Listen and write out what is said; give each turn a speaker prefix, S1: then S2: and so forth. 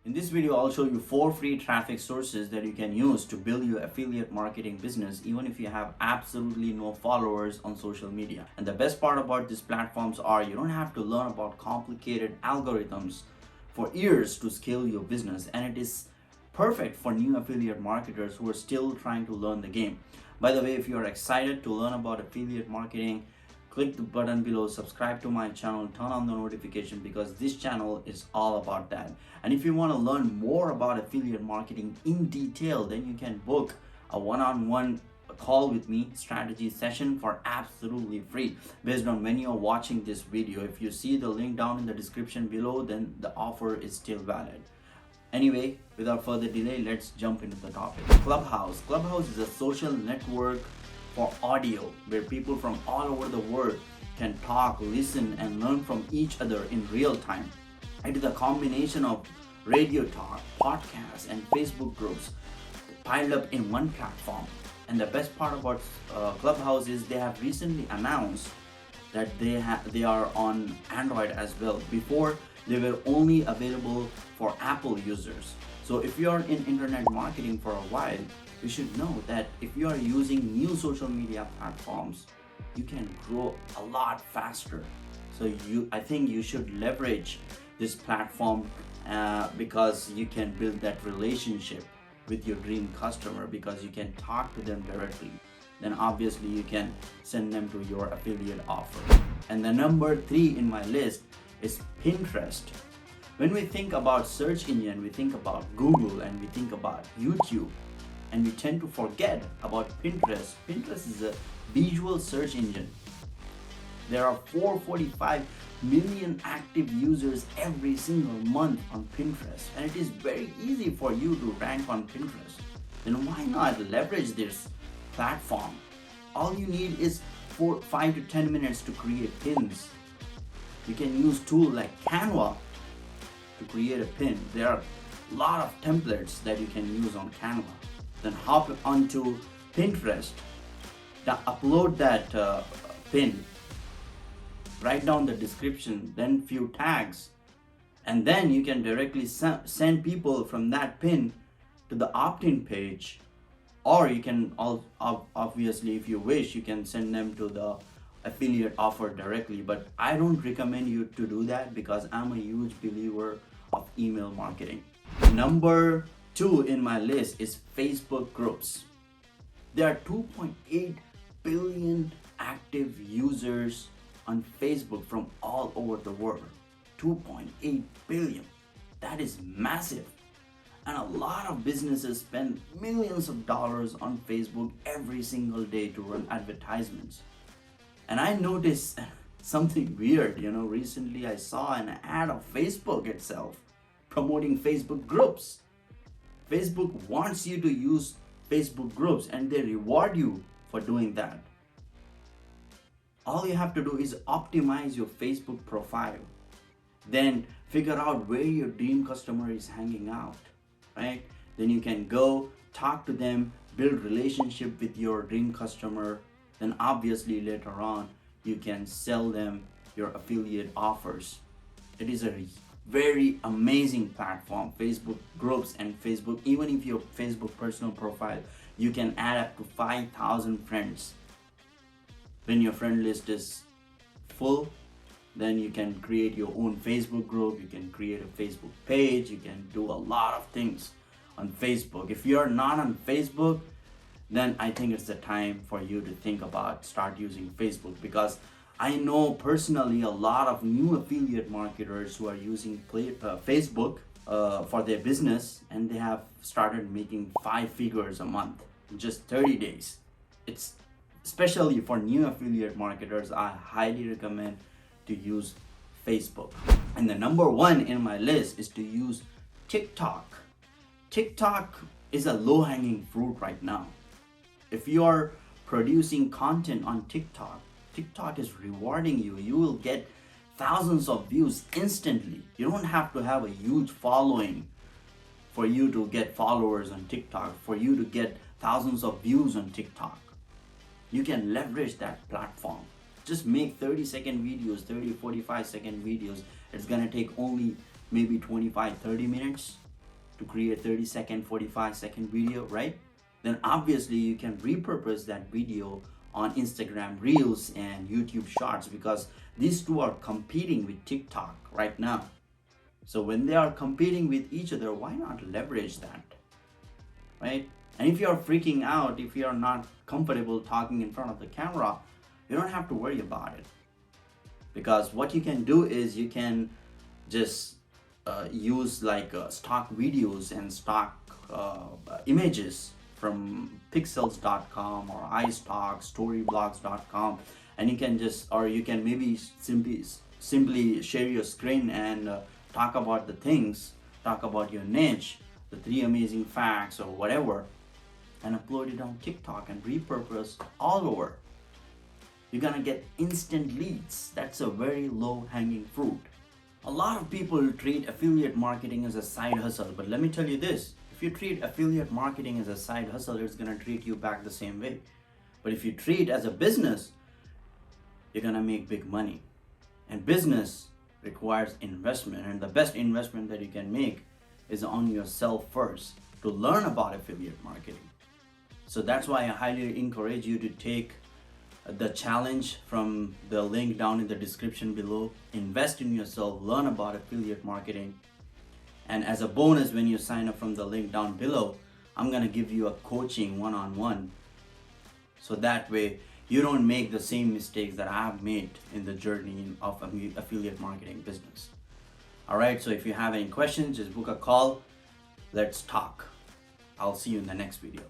S1: In this video, I'll show you 4 free traffic sources that you can use to build your affiliate marketing business even if you have absolutely no followers on social media. And the best part about these platforms are you don't have to learn about complicated algorithms for years to scale your business, and it is perfect for new affiliate marketers who are still trying to learn the game. By the way, if you are excited to learn about affiliate marketing, click the button below, subscribe to my channel, turn on the notification, because this channel is all about that. And if you want to learn more about affiliate marketing in detail, then you can book a one-on-one call with me, strategy session, for absolutely free based on when you're watching this video. If you see the link down in the description below, then the offer is still valid. Anyway, without further delay, let's jump into the topic. Clubhouse. Clubhouse is a social network for audio where people from all over the world can talk, listen, and learn from each other in real time. It is a combination of radio talk, podcasts, and Facebook groups piled up in one platform. And the best part about Clubhouse is they have recently announced that they are on Android as well. Before, they were only available for Apple users. So if you are in internet marketing for a while, you should know that if you are using new social media platforms, you can grow a lot faster. So I think you should leverage this platform because you can build that relationship with your dream customer, because you can talk to them directly. Then obviously you can send them to your affiliate offer. And the number 3 in my list is Pinterest. When we think about search engine, we think about Google and we think about YouTube, and we tend to forget about Pinterest. Pinterest is a visual search engine. There are 445 million active users every single month on Pinterest, and it is very easy for you to rank on Pinterest. Then why not leverage this platform? All you need is 5 to 10 minutes to create pins. You can use tools like Canva to create a pin. There are a lot of templates that you can use on Canva. Then hop onto Pinterest, upload that pin, write down the description, then few tags, and then you can directly send people from that pin to the opt-in page. Or you can obviously, if you wish, you can send them to the affiliate offer directly. But I don't recommend you to do that because I'm a huge believer of email marketing. Number 2 in my list is Facebook groups. There are 2.8 billion active users on Facebook from all over the world. 2.8 billion. That is massive. And a lot of businesses spend millions of dollars on Facebook every single day to run advertisements. And I noticed something weird. Recently I saw an ad of Facebook itself promoting Facebook groups. Facebook wants you to use Facebook groups and they reward you for doing that. All you have to do is optimize your Facebook profile. Then figure out where your dream customer is hanging out, right? Then you can go talk to them, build relationship with your dream customer. Then obviously later on, you can sell them your affiliate offers. It is a very amazing platform, Facebook groups and Facebook. Even if your Facebook personal profile, you can add up to 5,000 friends. When your friend list is full, then you can create your own Facebook group, you can create a Facebook page, you can do a lot of things on Facebook. If you're not on Facebook, then I think it's the time for you to think about start using Facebook, because I know personally a lot of new affiliate marketers who are using Facebook for their business, and they have started making 5 figures a month in just 30 days. It's especially for new affiliate marketers, I highly recommend to use Facebook. And the number 1 in my list is to use TikTok. TikTok is a low-hanging fruit right now. If you are producing content on TikTok, TikTok is rewarding you. You will get thousands of views instantly. You don't have to have a huge following for you to get followers on TikTok, for you to get thousands of views on TikTok. You can leverage that platform. Just make 30-second videos, 45-second videos. It's gonna take only maybe 25-30 minutes to create 30-second, 45-second video, right? Then obviously you can repurpose that video on Instagram Reels and YouTube Shorts, because these two are competing with TikTok right now. So when they are competing with each other, why not leverage that, right? And if you're freaking out, if you're not comfortable talking in front of the camera, you don't have to worry about it. Because what you can do is you can just use like stock videos and stock images from pixels.com or iStock, storyblogs.com, and you can just, or you can maybe simply share your screen and talk about the things, talk about your niche, the 3 amazing facts or whatever, and upload it on TikTok and repurpose all over. You're gonna get instant leads. That's a very low hanging fruit. A lot of people treat affiliate marketing as a side hustle, but let me tell you this: if you treat affiliate marketing as a side hustle, it's gonna treat you back the same way. But if you treat it as a business, you're gonna make big money. And business requires investment, and the best investment that you can make is on yourself first, to learn about affiliate marketing. So that's why I highly encourage you to take the challenge from the link down in the description below. Invest in yourself, learn about affiliate marketing, and as a bonus, when you sign up from the link down below, I'm gonna give you a coaching one-on-one, so that way you don't make the same mistakes that I've made in the journey of affiliate marketing business. All right, so if you have any questions, just book a call. Let's talk. I'll see you in the next video.